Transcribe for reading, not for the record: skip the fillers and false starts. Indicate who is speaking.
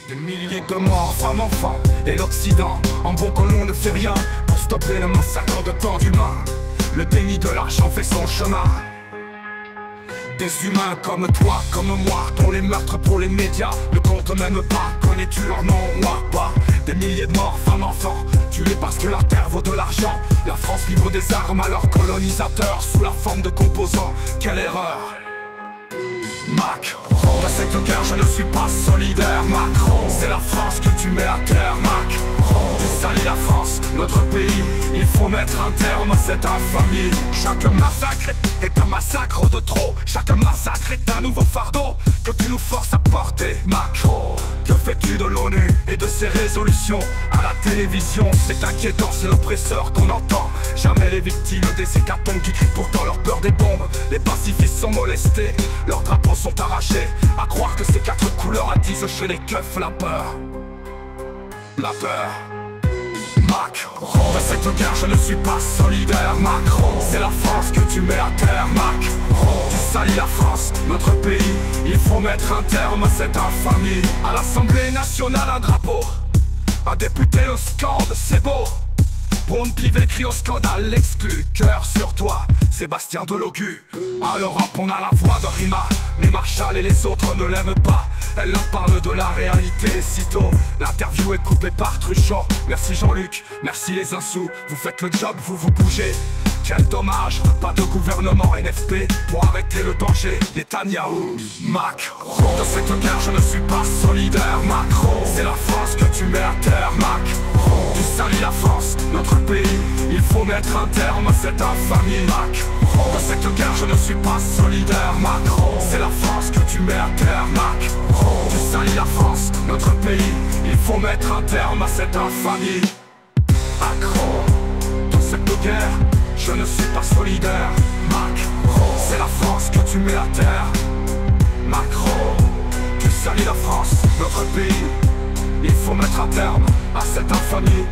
Speaker 1: Des milliers de morts, femmes, enfants, et l'Occident en bon colon ne fait rien pour stopper le massacre de tant d'humains. Le déni de l'argent fait son chemin. Des humains comme toi, comme moi, dont les meurtres pour les médias ne comptent même pas. Connais-tu leur nom? Moi pas. Des milliers de morts, femmes, enfants, tués parce que la terre vaut de l'argent. La France livre des armes à leurs colonisateurs sous la forme de composants. Quelle erreur! Macron, dans cette guerre je ne suis pas solidaire. Macron, c'est la France que tu mets à terre. Macron, tu salis la France, notre pays. Il faut mettre un terme à cette infamie. Chaque massacre est un massacre de trop. Chaque massacre est un nouveau fardeau que tu nous forces à porter. Macron, que fais-tu de l'ONU et de ses résolutions? À la télévision, c'est inquiétant, c'est l'oppresseur qu'on entend. Jamais les victimes des hécatombes qui crient pourtant leur peur des bombes. Les pacifistes sont molestés, leurs drapeaux sont arrachés. À croire que ces quatre couleurs attisent chez les keufs la peur. La peur. Macron, dans cette guerre je ne suis pas solidaire. Macron, c'est la France que tu mets à terre. Macron, tu salis la France, notre pays. Il faut mettre un terme à cette infamie. À l'Assemblée nationale un drapeau, un député au scande, c'est beau. Bonne pive écrit au scandale, l'exclu, cœur sur toi, Sébastien Delogu. À l'Europe on a la voix de Rima, mais Marshall et les autres ne l'aiment pas. Elle leur parle de la réalité sitôt. L'interview est coupée par Truchot. Merci Jean-Luc, merci les insous. Vous faites le job, vous vous bougez. Quel dommage, pas de gouvernement NFP pour arrêter le danger. Netanyahou, Macron, dans cette guerre je ne suis pas solidaire. Macron, c'est la France que tu mets à terre. Macron, tu salis la France, notre pays. Il faut mettre un terme à cette infamie. Macron, dans cette guerre je ne suis pas solidaire. Macron, c'est la France que tu mets à terre. Macron, tu salis la France, notre pays. Il faut mettre un terme à cette infamie. Macron, dans cette guerre je ne suis pas solidaire. Macron, c'est la France que tu mets à terre. Macron, tu salis la France, notre pays. Il faut mettre un terme à cette infamie.